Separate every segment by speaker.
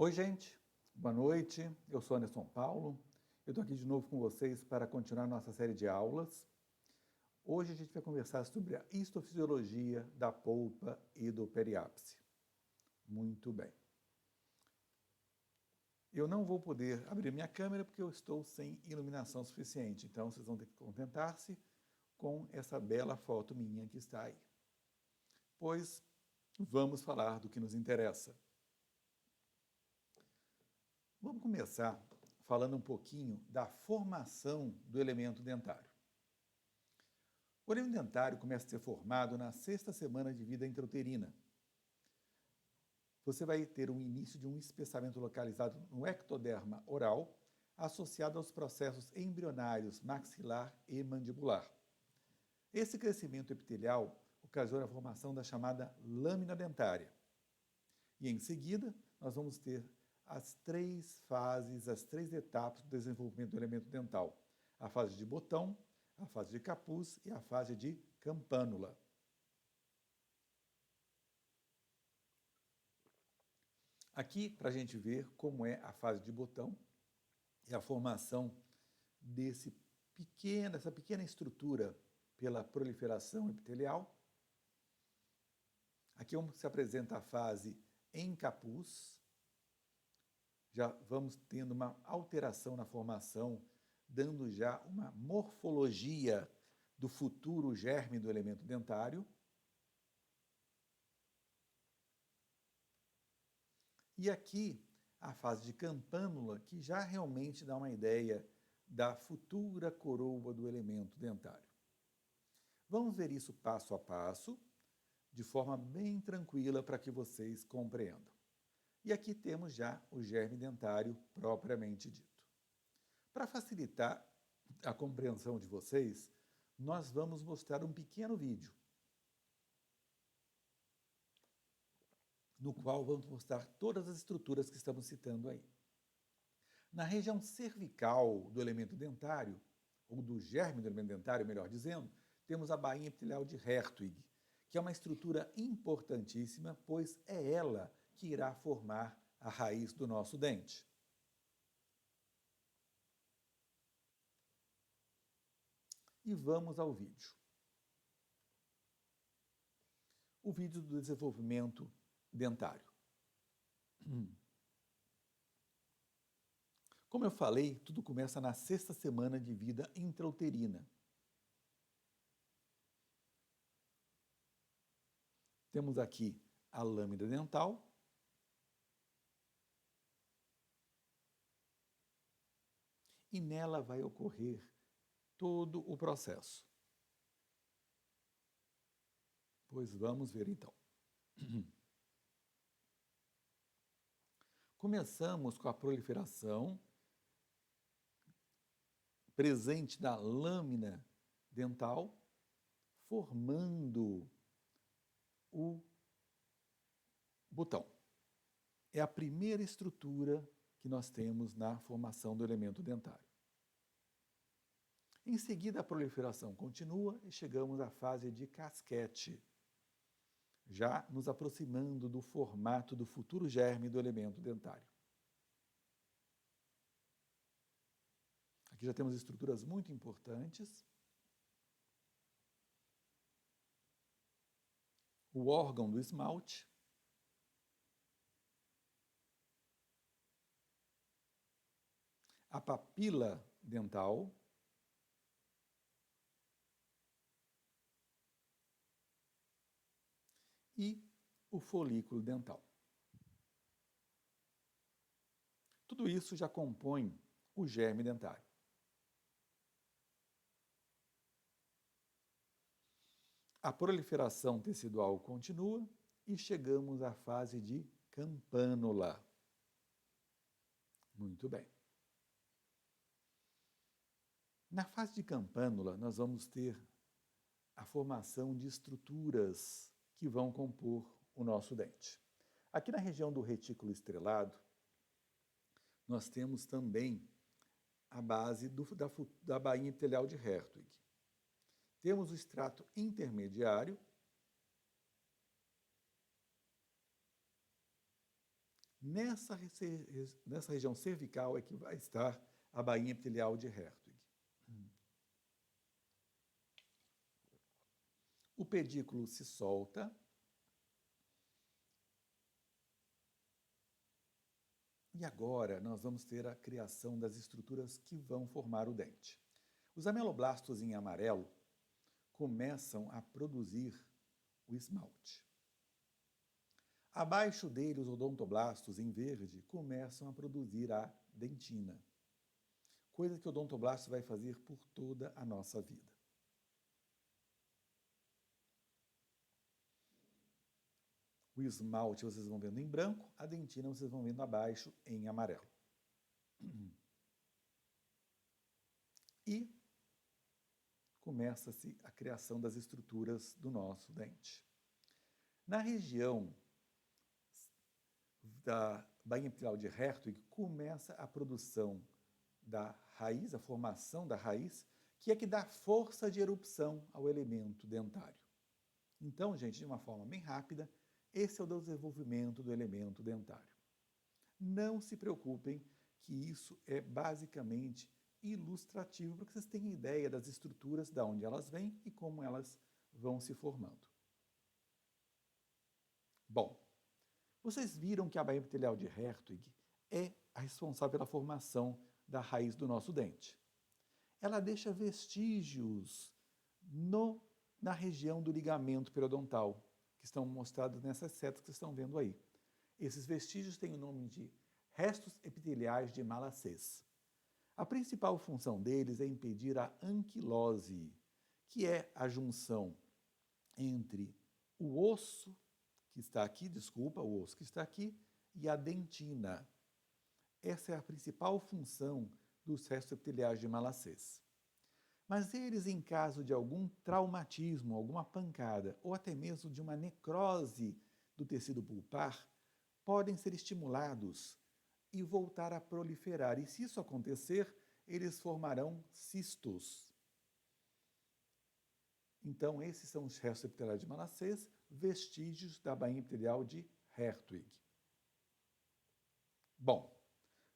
Speaker 1: Oi, gente. Boa noite. Eu sou Anderson Paulo. Eu estou aqui de novo com vocês para continuar nossa série de aulas. Hoje a gente vai conversar sobre a histofisiologia da polpa e do periápice. Muito bem. Eu não vou poder abrir minha câmera porque eu estou sem iluminação suficiente, então vocês vão ter que contentar-se com essa bela foto minha que está aí. Pois vamos falar do que nos interessa. Vamos começar falando um pouquinho da formação do elemento dentário. O elemento dentário começa a ser formado na sexta semana de vida intrauterina. Você vai ter um início de um espessamento localizado no ectoderma oral, associado aos processos embrionários maxilar e mandibular. Esse crescimento epitelial ocasiona a formação da chamada lâmina dentária. E em seguida, nós vamos ter as três fases, as três etapas do desenvolvimento do elemento dental. A fase de botão, a fase de capuz e a fase de campânula. Aqui, para a gente ver como é a fase de botão e a formação dessa pequena estrutura pela proliferação epitelial. Aqui se apresenta a fase em capuz. Já vamos tendo uma alteração na formação, dando já uma morfologia do futuro germe do elemento dentário. E aqui a fase de campânula, que já realmente dá uma ideia da futura coroa do elemento dentário. Vamos ver isso passo a passo, de forma bem tranquila para que vocês compreendam. E aqui temos já o germe dentário propriamente dito. Para facilitar a compreensão de vocês, nós vamos mostrar um pequeno vídeo, no qual vamos mostrar todas as estruturas que estamos citando aí. Na região cervical do elemento dentário, ou do germe do elemento dentário, melhor dizendo, temos a bainha epitelial de Hertwig, que é uma estrutura importantíssima, pois é ela que irá formar a raiz do nosso dente. E vamos ao vídeo. O vídeo do desenvolvimento dentário. Como eu falei, tudo começa na sexta semana de vida intrauterina. Temos aqui a lâmina dental. E nela vai ocorrer todo o processo. Pois vamos ver então. Começamos com a proliferação presente da lâmina dental, formando o botão. É a primeira estrutura que nós temos na formação do elemento dentário. Em seguida, a proliferação continua e chegamos à fase de casquete, já nos aproximando do formato do futuro germe do elemento dentário. Aqui já temos estruturas muito importantes. O órgão do esmalte. A papila dental. E o folículo dental. Tudo isso já compõe o germe dentário. A proliferação tecidual continua e chegamos à fase de campânula. Muito bem. Na fase de campânula, nós vamos ter a formação de estruturas que vão compor o nosso dente. Aqui na região do retículo estrelado, nós temos também a base da bainha epitelial de Hertwig. Temos o extrato intermediário Nessa região cervical é que vai estar a bainha epitelial de Hertwig. O pedículo se solta e agora nós vamos ter a criação das estruturas que vão formar o dente. Os ameloblastos em amarelo começam a produzir o esmalte. Abaixo dele, os odontoblastos em verde começam a produzir a dentina, coisa que o odontoblasto vai fazer por toda a nossa vida. O esmalte vocês vão vendo em branco, a dentina vocês vão vendo abaixo em amarelo. E começa-se a criação das estruturas do nosso dente. Na região da bainha epitelial de Hertwig começa a produção da raiz, a formação da raiz, que é que dá força de erupção ao elemento dentário. Então, gente, de uma forma bem rápida, esse é o desenvolvimento do elemento dentário. Não se preocupem que isso é basicamente ilustrativo, para que vocês tenham ideia das estruturas, de onde elas vêm e como elas vão se formando. Bom, vocês viram que a bainha epitelial de Hertwig é a responsável pela formação da raiz do nosso dente. Ela deixa vestígios na região do ligamento periodontal, que estão mostrados nessas setas que vocês estão vendo aí. Esses vestígios têm o nome de restos epiteliais de Malassez. A principal função deles é impedir a anquilose, que é a junção entre o osso que está aqui, o osso que está aqui, e a dentina. Essa é a principal função dos restos epiteliais de Malassez. Mas eles, em caso de algum traumatismo, alguma pancada, ou até mesmo de uma necrose do tecido pulpar, podem ser estimulados e voltar a proliferar. E se isso acontecer, eles formarão cistos. Então, esses são os restos epiteliais de Malassez, vestígios da bainha epitelial de Hertwig. Bom,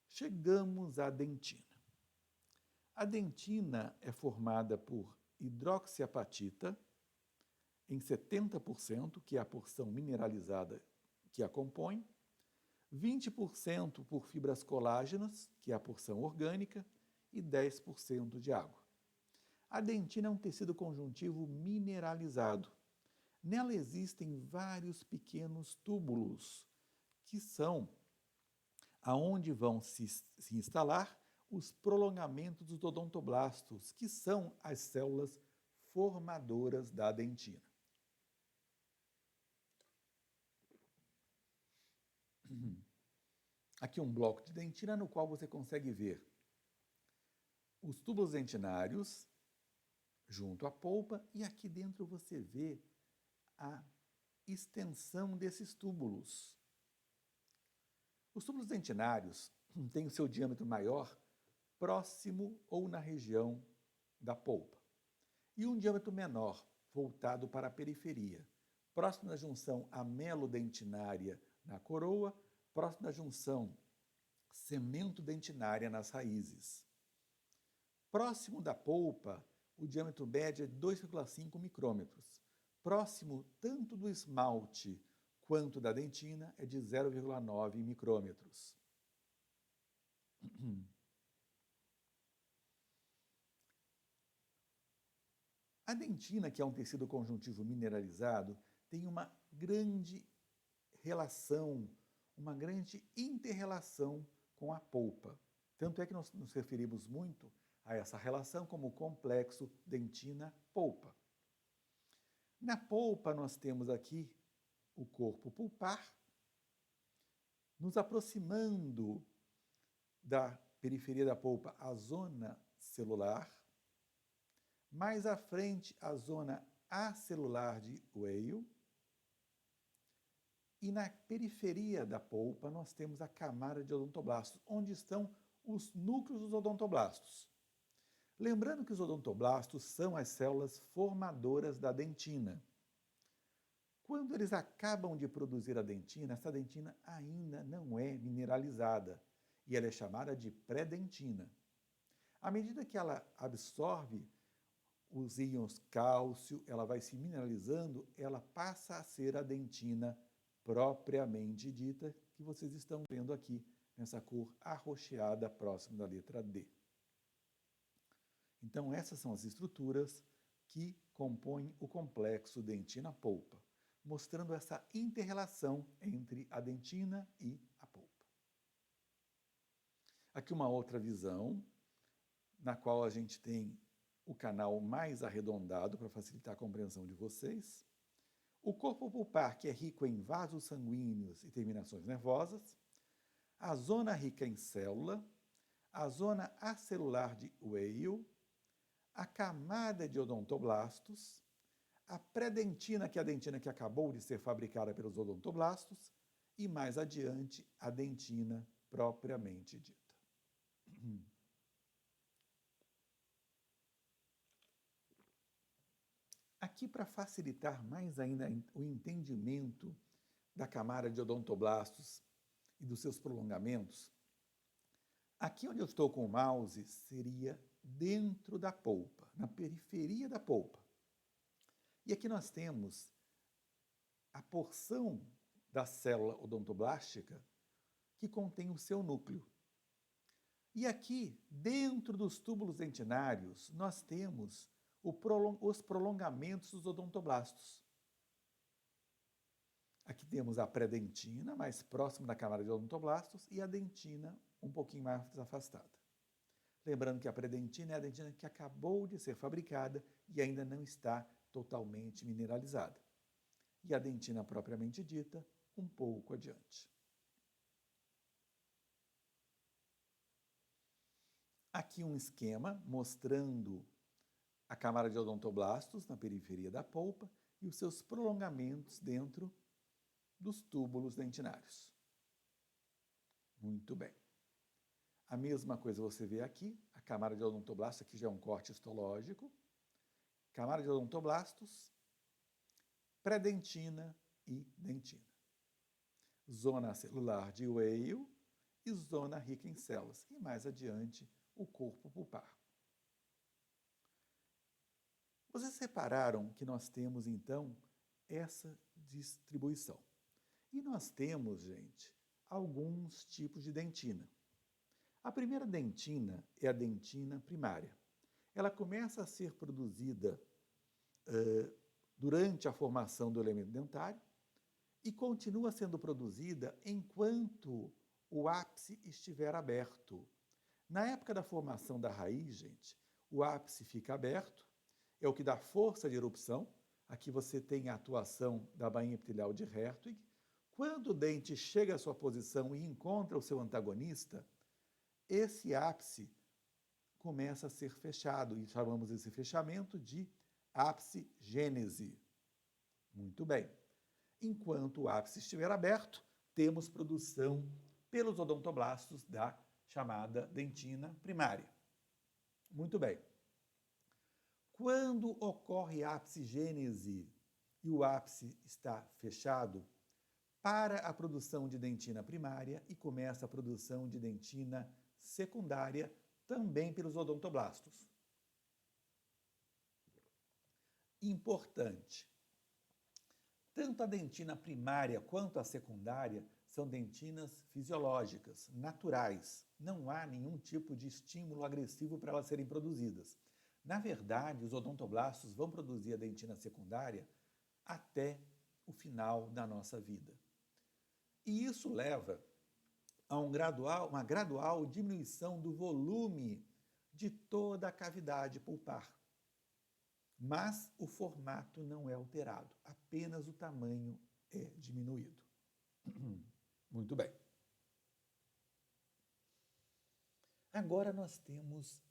Speaker 1: chegamos à dentina. A dentina é formada por hidroxiapatita em 70%, que é a porção mineralizada que a compõe, 20% por fibras colágenas, que é a porção orgânica, e 10% de água. A dentina é um tecido conjuntivo mineralizado. Nela existem vários pequenos túbulos, que são aonde vão se instalar os prolongamentos dos odontoblastos, que são as células formadoras da dentina. Aqui um bloco de dentina no qual você consegue ver os túbulos dentinários junto à polpa, e aqui dentro você vê a extensão desses túbulos. Os túbulos dentinários têm o seu diâmetro maior próximo ou na região da polpa, e um diâmetro menor voltado para a periferia, próximo da junção amelo-dentinária na coroa, próximo da junção cemento-dentinária nas raízes. Próximo da polpa, o diâmetro médio é 2,5 micrômetros. Próximo tanto do esmalte quanto da dentina é de 0,9 micrômetros. A dentina, que é um tecido conjuntivo mineralizado, tem uma grande relação, uma grande inter-relação com a polpa. Tanto é que nós nos referimos muito a essa relação como o complexo dentina-polpa. Na polpa nós temos aqui o corpo pulpar, nos aproximando da periferia da polpa, a zona celular, mais à frente a zona acelular de Weil, e na periferia da polpa nós temos a camada de odontoblastos, onde estão os núcleos dos odontoblastos. Lembrando que os odontoblastos são as células formadoras da dentina. Quando eles acabam de produzir a dentina, essa dentina ainda não é mineralizada e ela é chamada de pré-dentina. À medida que ela absorve os íons cálcio, ela vai se mineralizando, ela passa a ser a dentina propriamente dita, que vocês estão vendo aqui, nessa cor arroxeada próximo da letra D. Então, essas são as estruturas que compõem o complexo dentina-polpa, mostrando essa inter-relação entre a dentina e a polpa. Aqui uma outra visão, na qual a gente tem o canal mais arredondado para facilitar a compreensão de vocês. O corpo pulpar, que é rico em vasos sanguíneos e terminações nervosas. A zona rica em célula. A zona acelular de Weil. A camada de odontoblastos. A pré-dentina, que é a dentina que acabou de ser fabricada pelos odontoblastos. E mais adiante, a dentina propriamente dita. Aqui, para facilitar mais ainda o entendimento da camada de odontoblastos e dos seus prolongamentos, aqui onde eu estou com o mouse seria dentro da polpa, na periferia da polpa. E aqui nós temos a porção da célula odontoblástica que contém o seu núcleo. E aqui, dentro dos túbulos dentinários, nós temos os prolongamentos dos odontoblastos. Aqui temos a pré-dentina, mais próxima da camada de odontoblastos, e a dentina um pouquinho mais afastada. Lembrando que a pré-dentina é a dentina que acabou de ser fabricada e ainda não está totalmente mineralizada. E a dentina propriamente dita, um pouco adiante. Aqui um esquema mostrando a camada de odontoblastos na periferia da polpa e os seus prolongamentos dentro dos túbulos dentinários. Muito bem. A mesma coisa você vê aqui, a camada de odontoblastos, aqui já é um corte histológico, camada de odontoblastos, pré-dentina e dentina. Zona celular de Weil e zona rica em células. E mais adiante, o corpo pulpar. Vocês repararam que nós temos, então, essa distribuição. E nós temos, gente, alguns tipos de dentina. A primeira dentina é a dentina primária. Ela começa a ser produzida durante a formação do elemento dentário e continua sendo produzida enquanto o ápice estiver aberto. Na época da formação da raiz, gente, o ápice fica aberto, é o que dá força de erupção. Aqui você tem a atuação da bainha epitelial de Hertwig. Quando o dente chega à sua posição e encontra o seu antagonista, esse ápice começa a ser fechado e chamamos esse fechamento de ápice gênese. Muito bem. Enquanto o ápice estiver aberto, temos produção pelos odontoblastos da chamada dentina primária. Muito bem. Quando ocorre ápice gênese e o ápice está fechado, para a produção de dentina primária e começa a produção de dentina secundária, também pelos odontoblastos. Importante. Tanto a dentina primária quanto a secundária são dentinas fisiológicas, naturais. Não há nenhum tipo de estímulo agressivo para elas serem produzidas. Na verdade, os odontoblastos vão produzir a dentina secundária até o final da nossa vida. E isso leva a uma gradual diminuição do volume de toda a cavidade pulpar. Mas o formato não é alterado, apenas o tamanho é diminuído. Muito bem. Agora nós temos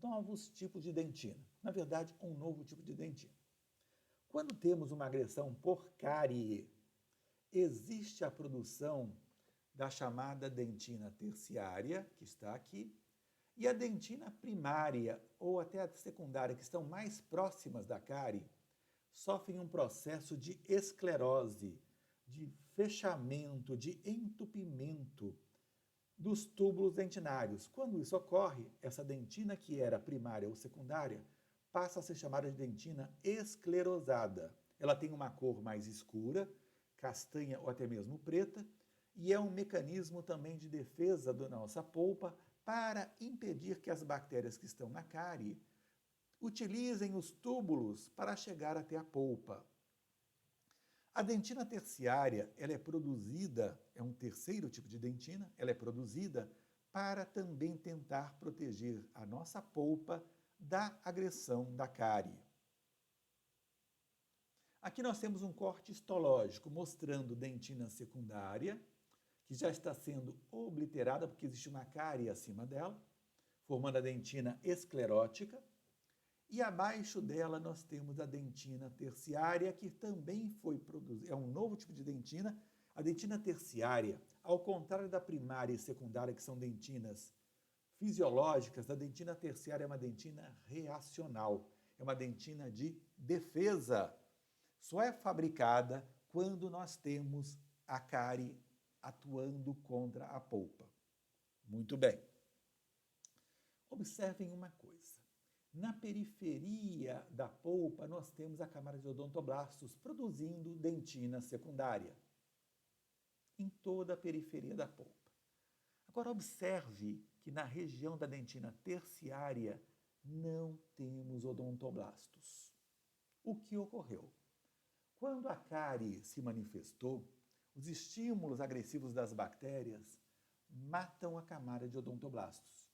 Speaker 1: novos tipos de dentina. Na verdade, um novo tipo de dentina. Quando temos uma agressão por cárie, existe a produção da chamada dentina terciária, que está aqui, e a dentina primária, ou até a secundária, que estão mais próximas da cárie, sofrem um processo de esclerose, de fechamento, de entupimento dos túbulos dentinários. Quando isso ocorre, essa dentina que era primária ou secundária passa a ser chamada de dentina esclerosada. Ela tem uma cor mais escura, castanha ou até mesmo preta, e é um mecanismo também de defesa da nossa polpa para impedir que as bactérias que estão na cárie utilizem os túbulos para chegar até a polpa. A dentina terciária, ela é produzida, é um terceiro tipo de dentina, ela é produzida para também tentar proteger a nossa polpa da agressão da cárie. Aqui nós temos um corte histológico mostrando dentina secundária, que já está sendo obliterada porque existe uma cárie acima dela, formando a dentina esclerótica. E abaixo dela nós temos a dentina terciária, que também foi produzida, é um novo tipo de dentina. A dentina terciária, ao contrário da primária e secundária, que são dentinas fisiológicas, a dentina terciária é uma dentina reacional, é uma dentina de defesa. Só é fabricada quando nós temos a cárie atuando contra a polpa. Muito bem. Observem uma coisa. Na periferia da polpa, nós temos a camada de odontoblastos produzindo dentina secundária. Em toda a periferia da polpa. Agora, observe que na região da dentina terciária não temos odontoblastos. O que ocorreu? Quando a cárie se manifestou, os estímulos agressivos das bactérias matam a camada de odontoblastos.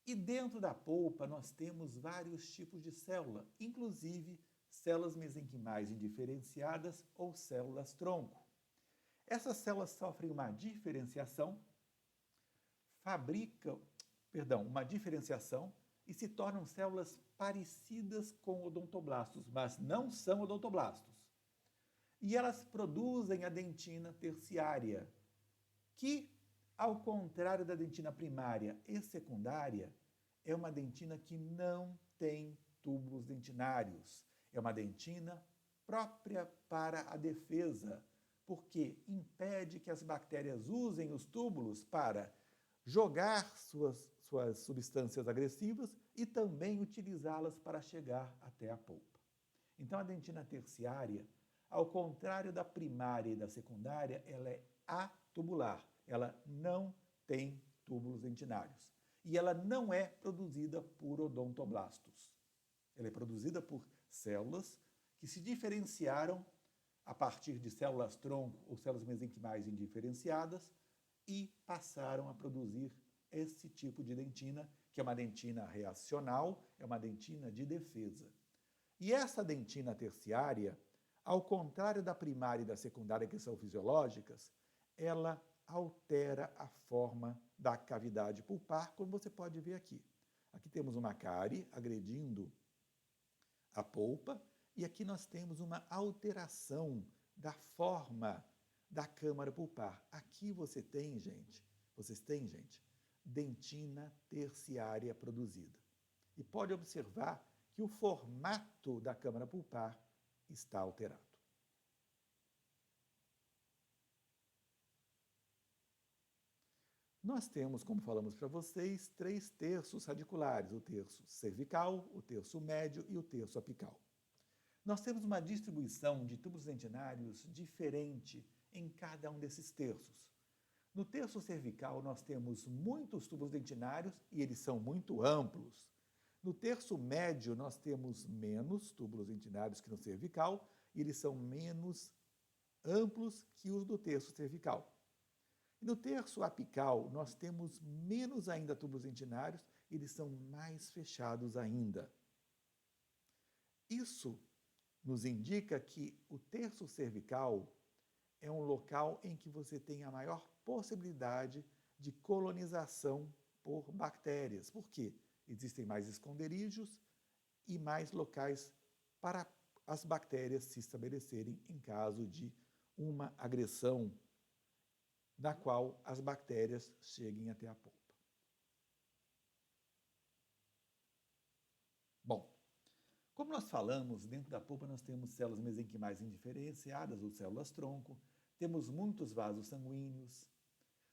Speaker 1: E dentro da polpa nós temos vários tipos de célula, inclusive células mesenquimais indiferenciadas ou células-tronco. Essas células sofrem uma diferenciação, uma diferenciação e se tornam células parecidas com odontoblastos, mas não são odontoblastos. E elas produzem a dentina terciária, que, ao contrário da dentina primária e secundária, é uma dentina que não tem túbulos dentinários. É uma dentina própria para a defesa, porque impede que as bactérias usem os túbulos para jogar suas substâncias agressivas e também utilizá-las para chegar até a polpa. Então, a dentina terciária, ao contrário da primária e da secundária, ela é atubular, ela não tem túbulos dentinários. E ela não é produzida por odontoblastos. Ela é produzida por células que se diferenciaram a partir de células-tronco ou células mesenquimais indiferenciadas e passaram a produzir esse tipo de dentina, que é uma dentina reacional, é uma dentina de defesa. E essa dentina terciária, ao contrário da primária e da secundária, que são fisiológicas, ela altera a forma da cavidade pulpar, como você pode ver aqui. Aqui temos uma cárie agredindo a polpa, e aqui nós temos uma alteração da forma da câmara pulpar. Aqui vocês têm, gente, dentina terciária produzida. E pode observar que o formato da câmara pulpar está alterado. Nós temos, como falamos para vocês, 3 terços radiculares, o terço cervical, o terço médio e o terço apical. Nós temos uma distribuição de tubos dentinários diferente em cada um desses terços. No terço cervical, nós temos muitos tubos dentinários e eles são muito amplos. No terço médio, nós temos menos túbulos dentinários que no cervical e eles são menos amplos que os do terço cervical. E no terço apical, nós temos menos ainda túbulos dentinários e eles são mais fechados ainda. Isso nos indica que o terço cervical é um local em que você tem a maior possibilidade de colonização por bactérias. Por quê? Existem mais esconderijos e mais locais para as bactérias se estabelecerem em caso de uma agressão na qual as bactérias cheguem até a polpa. Bom, Como nós falamos, dentro da polpa nós temos células mesenquimais indiferenciadas, ou células-tronco, temos muitos vasos sanguíneos,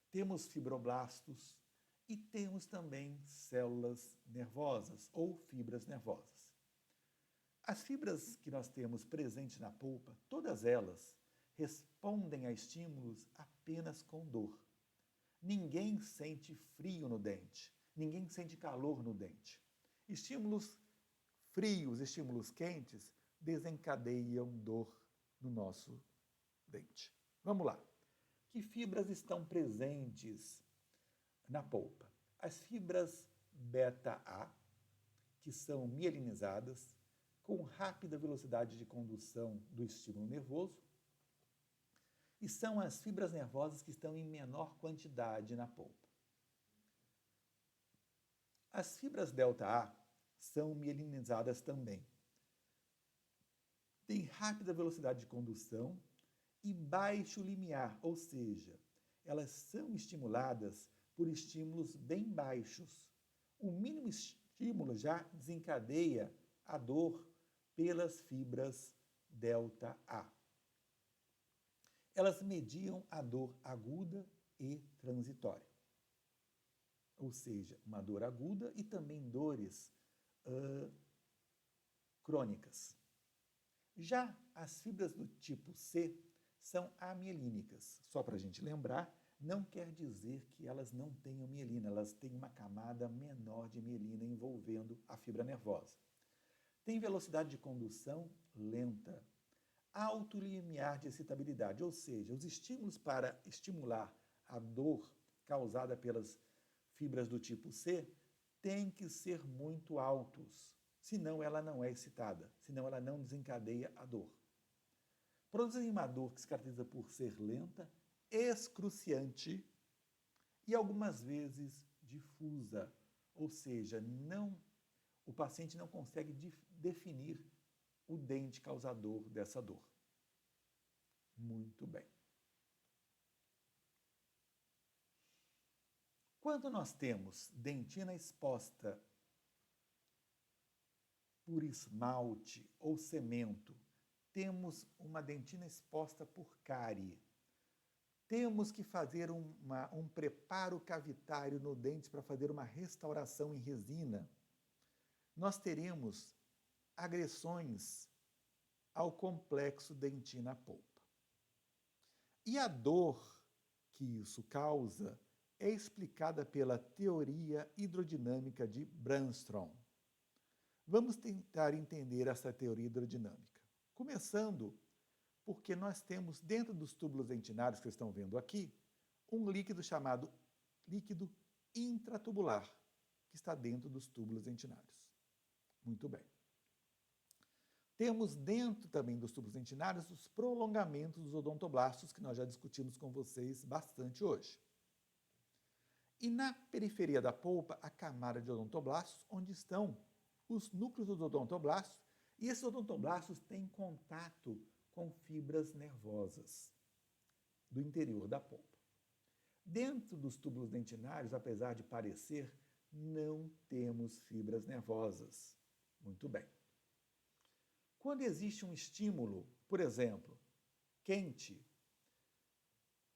Speaker 1: temos fibroblastos e temos também células nervosas ou fibras nervosas. As fibras que nós temos presentes na polpa, todas elas respondem a estímulos apenas com dor. Ninguém sente frio no dente, ninguém sente calor no dente. Estímulos frios, estímulos quentes, desencadeiam dor no nosso dente. Vamos lá. Que fibras estão presentes na polpa? As fibras beta-A, que são mielinizadas, com rápida velocidade de condução do estímulo nervoso, e são as fibras nervosas que estão em menor quantidade na polpa. As fibras delta-A são mielinizadas também. Têm rápida velocidade de condução e baixo limiar, ou seja, elas são estimuladas por estímulos bem baixos. O mínimo estímulo já desencadeia a dor pelas fibras delta-A. Elas mediam a dor aguda e transitória. Ou seja, uma dor aguda e também dores crônicas. Já as fibras do tipo C são amielínicas. Só para a gente lembrar, não quer dizer que elas não tenham mielina, elas têm uma camada menor de mielina envolvendo a fibra nervosa. Tem velocidade de condução lenta, alto limiar de excitabilidade, ou seja, os estímulos para estimular a dor causada pelas fibras do tipo C têm que ser muito altos, senão ela não é excitada, senão ela não desencadeia a dor. Produzem uma dor que se caracteriza por ser lenta, excruciante e algumas vezes difusa, ou seja, o paciente não consegue definir o dente causador dessa dor. Muito bem. Quando nós temos dentina exposta por esmalte ou cemento, temos uma dentina exposta por cárie. Temos que fazer um preparo cavitário no dente para fazer uma restauração em resina. Nós teremos agressões ao complexo dentina-polpa. E a dor que isso causa é explicada pela teoria hidrodinâmica de Brannstrom. Vamos tentar entender essa teoria hidrodinâmica. Começando porque nós temos dentro dos túbulos dentinários que vocês estão vendo aqui, um líquido chamado líquido intratubular, que está dentro dos túbulos dentinários. Muito bem. Temos dentro também dos túbulos dentinários os prolongamentos dos odontoblastos, que nós já discutimos com vocês bastante hoje. E na periferia da polpa, a camada de odontoblastos, onde estão os núcleos dos odontoblastos, e esses odontoblastos têm contato com fibras nervosas do interior da polpa. Dentro dos túbulos dentinários, apesar de parecer, não temos fibras nervosas. Muito bem. Quando existe um estímulo, por exemplo, quente,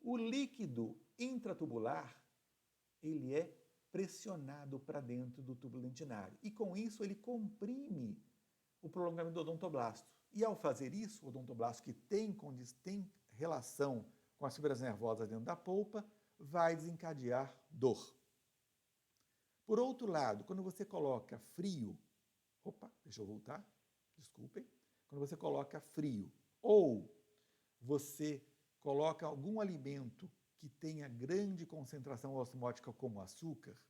Speaker 1: o líquido intratubular, ele é pressionado para dentro do túbulo dentinário. E com isso ele comprime o prolongamento do odontoblasto. E ao fazer isso, o odontoblasto que tem relação com as fibras nervosas dentro da polpa, vai desencadear dor. Por outro lado, quando você coloca frio, deixa eu voltar, desculpem. Quando você coloca frio ou você coloca algum alimento que tenha grande concentração osmótica como açúcar,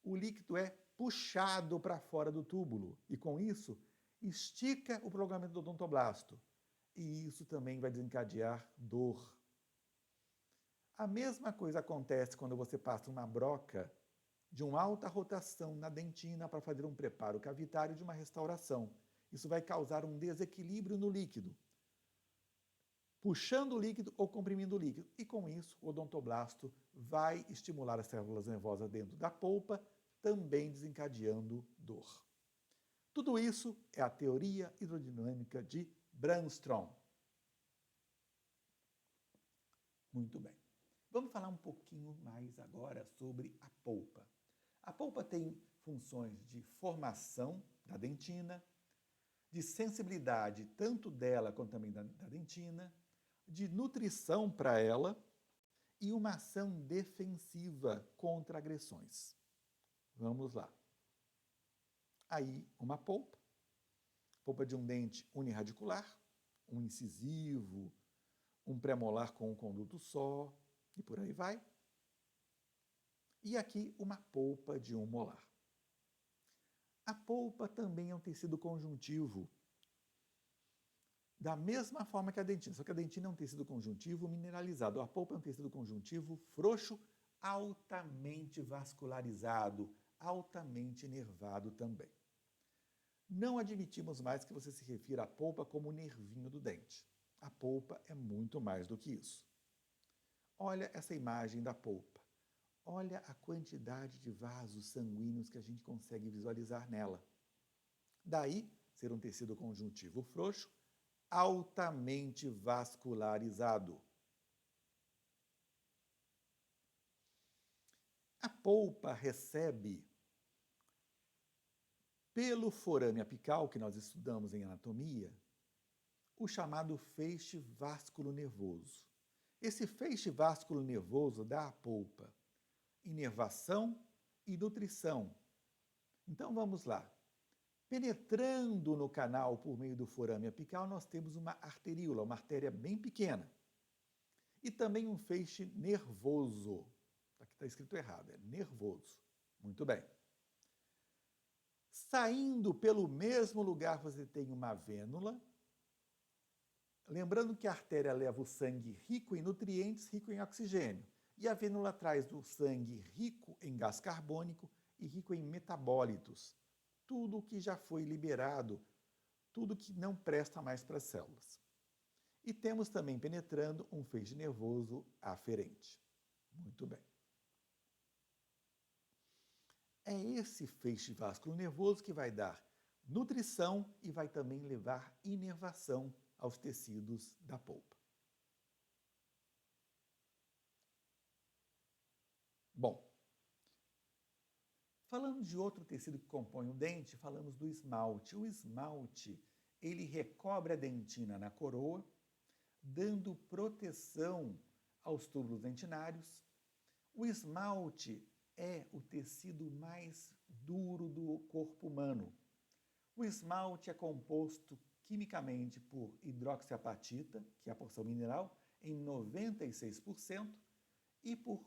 Speaker 1: o líquido é puxado para fora do túbulo e com isso estica o prolongamento do odontoblasto e isso também vai desencadear dor. A mesma coisa acontece quando você passa uma broca de uma alta rotação na dentina para fazer um preparo cavitário de uma restauração. Isso vai causar um desequilíbrio no líquido, puxando o líquido ou comprimindo o líquido. E com isso, o odontoblasto vai estimular as células nervosas dentro da polpa, também desencadeando dor. Tudo isso é a teoria hidrodinâmica de Brannstrom. Muito bem. Vamos falar um pouquinho mais agora sobre a polpa. A polpa tem funções de formação da dentina, de sensibilidade tanto dela quanto também da dentina, de nutrição para ela e uma ação defensiva contra agressões. Vamos lá. Aí, uma polpa de um dente uniradicular, um incisivo, um premolar com um conduto só, e por aí vai. E aqui, uma polpa de um molar. A polpa também é um tecido conjuntivo, da mesma forma que a dentina, só que a dentina é um tecido conjuntivo mineralizado. A polpa é um tecido conjuntivo frouxo, altamente vascularizado, altamente nervado também. Não admitimos mais que você se refira à polpa como o nervinho do dente. A polpa é muito mais do que isso. Olha essa imagem da polpa. Olha a quantidade de vasos sanguíneos que a gente consegue visualizar nela. Daí, ser um tecido conjuntivo frouxo, altamente vascularizado. A polpa recebe, pelo forame apical, que nós estudamos em anatomia, o chamado feixe vasculo-nervoso. Esse feixe vasculo-nervoso dá à polpa inervação e nutrição. Então vamos lá. Penetrando no canal por meio do forame apical, nós temos uma arteríola, uma artéria bem pequena. E também um feixe nervoso. Aqui está escrito errado, é nervoso. Muito bem. Saindo pelo mesmo lugar, você tem uma vênula. Lembrando que a artéria leva o sangue rico em nutrientes, rico em oxigênio. E a vênula traz o sangue rico em gás carbônico e rico em metabólitos. Tudo que já foi liberado, tudo que não presta mais para as células. E temos também penetrando um feixe nervoso aferente. Muito bem. É esse feixe vasculo-nervoso que vai dar nutrição e vai também levar inervação aos tecidos da polpa. Bom, falando de outro tecido que compõe o dente, falamos do esmalte. O esmalte, ele recobre a dentina na coroa, dando proteção aos túbulos dentinários. O esmalte é o tecido mais duro do corpo humano. O esmalte é composto quimicamente por hidroxiapatita, que é a porção mineral, em 96%, e por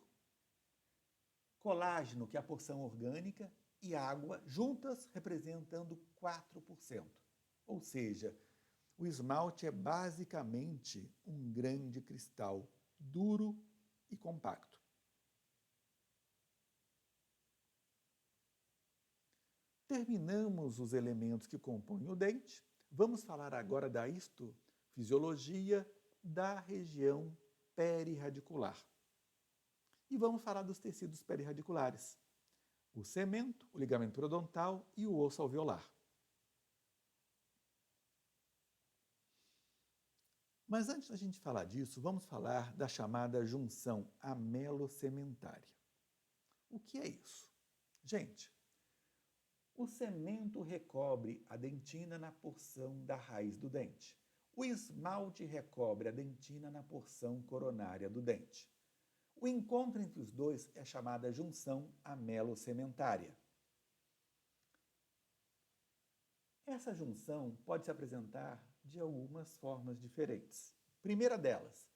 Speaker 1: colágeno, que é a porção orgânica, e água, juntas representando 4%. Ou seja, o esmalte é basicamente um grande cristal duro e compacto. Terminamos os elementos que compõem o dente. Vamos falar agora da histofisiologia da região perirradicular. E vamos falar dos tecidos perirradiculares: o cemento, o ligamento periodontal e o osso alveolar. Mas antes da gente falar disso, vamos falar da chamada junção amelocementária. O que é isso? Gente, o cemento recobre a dentina na porção da raiz do dente. O esmalte recobre a dentina na porção coronária do dente. O encontro entre os dois é chamada junção amelocementária. Essa junção pode se apresentar de algumas formas diferentes. Primeira delas,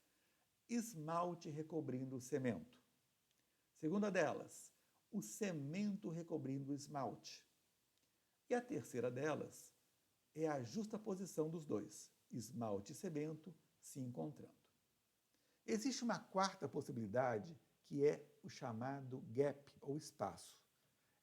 Speaker 1: esmalte recobrindo o cemento. Segunda delas, o cemento recobrindo o esmalte. E a terceira delas é a justaposição dos dois, esmalte e cemento se encontrando. Existe uma quarta possibilidade, que é o chamado gap, ou espaço.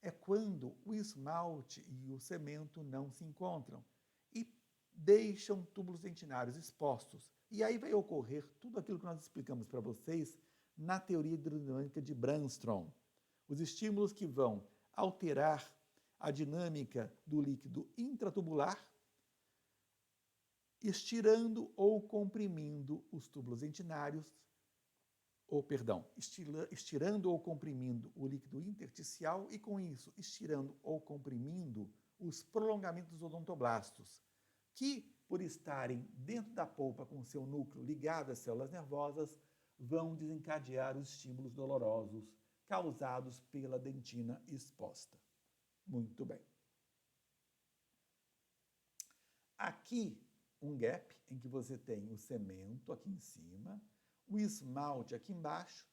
Speaker 1: É quando o esmalte e o cemento não se encontram e deixam túbulos dentinários expostos. E aí vai ocorrer tudo aquilo que nós explicamos para vocês na teoria hidrodinâmica de Brannstrom. Os estímulos que vão alterar a dinâmica do líquido intratubular, estirando ou comprimindo os túbulos dentinários, estirando ou comprimindo o líquido intersticial e, com isso, estirando ou comprimindo os prolongamentos odontoblastos, que, por estarem dentro da polpa com seu núcleo ligado às células nervosas, vão desencadear os estímulos dolorosos causados pela dentina exposta. Muito bem. Aqui, um gap em que você tem o cemento aqui em cima, o esmalte aqui embaixo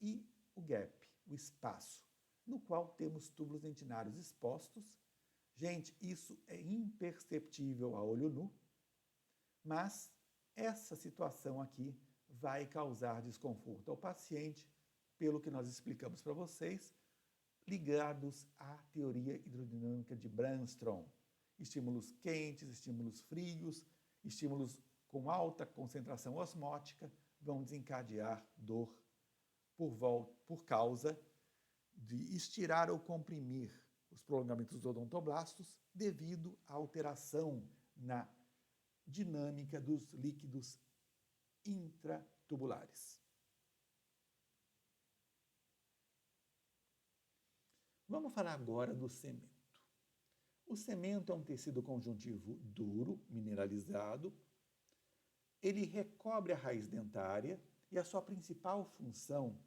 Speaker 1: e o gap, o espaço, no qual temos túbulos dentinários expostos. Gente, isso é imperceptível a olho nu, mas essa situação aqui vai causar desconforto ao paciente, pelo que nós explicamos para vocês, ligados à teoria hidrodinâmica de Brannstrom. Estímulos quentes, estímulos frios, estímulos com alta concentração osmótica vão desencadear dor por causa de estirar ou comprimir os prolongamentos odontoblastos devido à alteração na dinâmica dos líquidos intratubulares. Vamos falar agora do cemento. O cemento é um tecido conjuntivo duro, mineralizado. Ele recobre a raiz dentária e a sua principal função,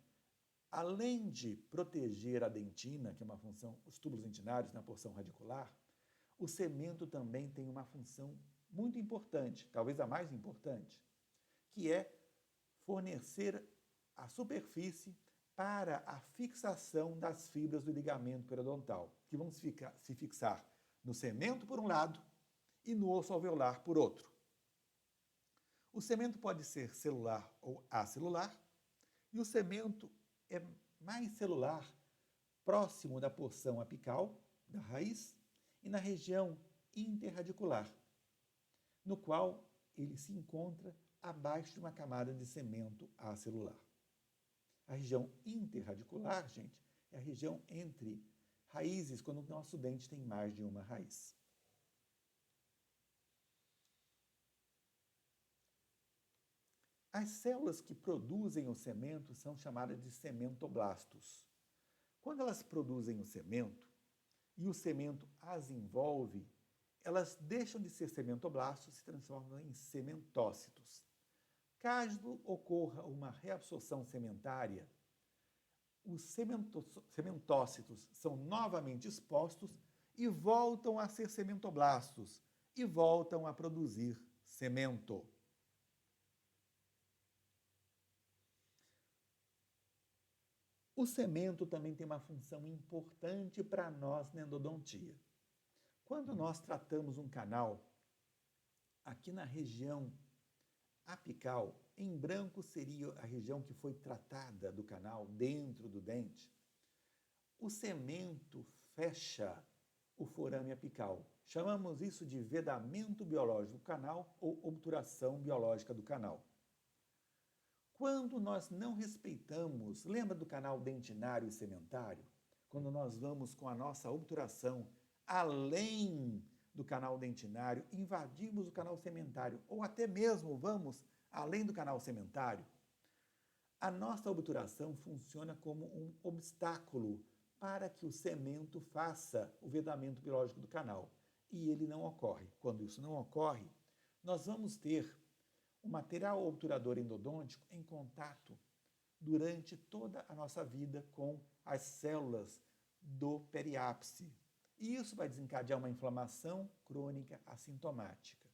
Speaker 1: além de proteger a dentina, que é uma função, os túbulos dentinários na porção radicular, o cemento também tem uma função muito importante, talvez a mais importante, que é fornecer a superfície para a fixação das fibras do ligamento periodontal, que vão se fixar no cemento por um lado e no osso alveolar por outro. O cemento pode ser celular ou acelular, e o cemento é mais celular próximo da porção apical, da raiz, e na região interradicular, no qual ele se encontra abaixo de uma camada de cemento acelular. A região interradicular, gente, é a região entre raízes, quando o nosso dente tem mais de uma raiz. As células que produzem o cemento são chamadas de cementoblastos. Quando elas produzem o cemento e o cemento as envolve, elas deixam de ser cementoblastos e se transformam em cementócitos. Caso ocorra uma reabsorção cementária, os cementócitos são novamente expostos e voltam a ser cementoblastos e voltam a produzir cemento. O cemento também tem uma função importante para nós na endodontia. Quando nós tratamos um canal, aqui na região apical, em branco seria a região que foi tratada do canal, dentro do dente, o cemento fecha o forame apical. Chamamos isso de vedamento biológico do canal ou obturação biológica do canal. Quando nós não respeitamos, lembra do canal dentinário e cementário? Quando nós vamos com a nossa obturação além do canal dentinário, invadimos o canal cementário, ou até mesmo vamos além do canal cementário, a nossa obturação funciona como um obstáculo para que o cemento faça o vedamento biológico do canal. E ele não ocorre. Quando isso não ocorre, nós vamos ter o material obturador endodôntico em contato durante toda a nossa vida com as células do periápice. E isso vai desencadear uma inflamação crônica assintomática.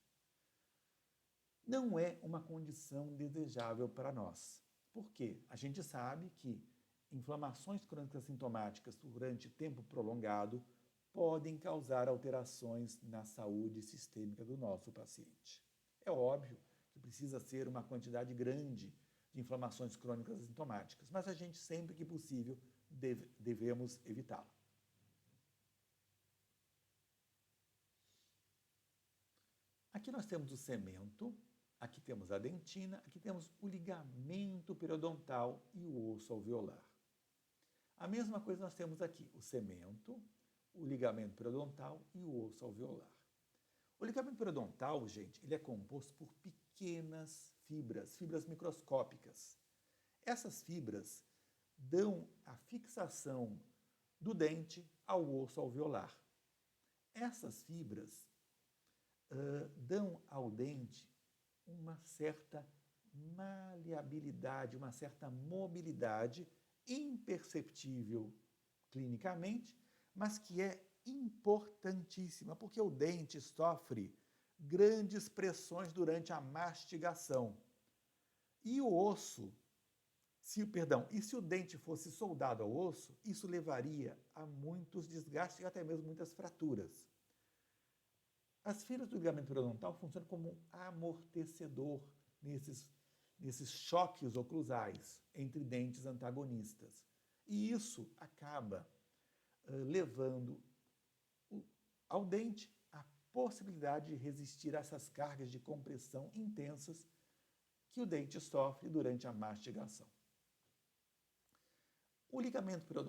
Speaker 1: Não é uma condição desejável para nós. Por quê? A gente sabe que inflamações crônicas assintomáticas durante tempo prolongado podem causar alterações na saúde sistêmica do nosso paciente. É óbvio que precisa ser uma quantidade grande de inflamações crônicas assintomáticas, mas a gente, sempre que possível, devemos evitá-la. Aqui nós temos o cemento, aqui temos a dentina, aqui temos o ligamento periodontal e o osso alveolar. A mesma coisa nós temos aqui, o cemento, o ligamento periodontal e o osso alveolar. O ligamento periodontal, gente, ele é composto por pequenas fibras microscópicas. Essas fibras dão a fixação do dente ao osso alveolar. Essas fibras dão ao dente uma certa maleabilidade, uma certa mobilidade imperceptível clinicamente, mas que é importantíssima, porque o dente sofre grandes pressões durante a mastigação. E o osso, se o dente fosse soldado ao osso, isso levaria a muitos desgastes e até mesmo muitas fraturas. As fibras do ligamento periodontal funcionam como um amortecedor nesses choques oclusais entre dentes antagonistas. E isso acaba levando ao dente a possibilidade de resistir a essas cargas de compressão intensas que o dente sofre durante a mastigação.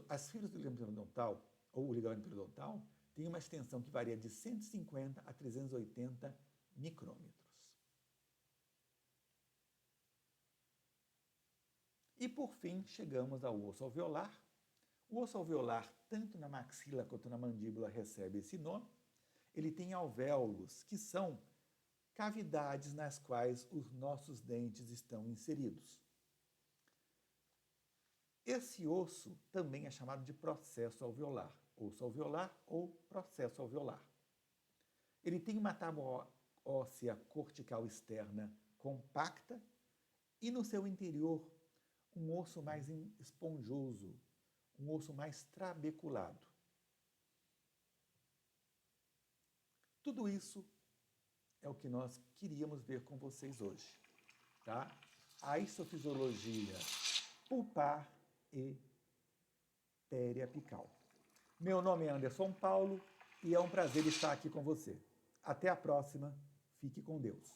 Speaker 1: As fibras do ligamento periodontal, ou o ligamento periodontal, tem uma extensão que varia de 150 a 380 micrômetros. E, por fim, chegamos ao osso alveolar. O osso alveolar, tanto na maxila quanto na mandíbula, recebe esse nome. Ele tem alvéolos, que são cavidades nas quais os nossos dentes estão inseridos. Esse osso também é chamado de processo alveolar, osso alveolar ou processo alveolar. Ele tem uma tábua óssea cortical externa compacta e no seu interior um osso mais esponjoso, um osso mais trabeculado. Tudo isso é o que nós queríamos ver com vocês hoje, tá? A histofisiologia pulpar e periapical. Meu nome é Anderson Paulo e é um prazer estar aqui com você. Até a próxima. Fique com Deus.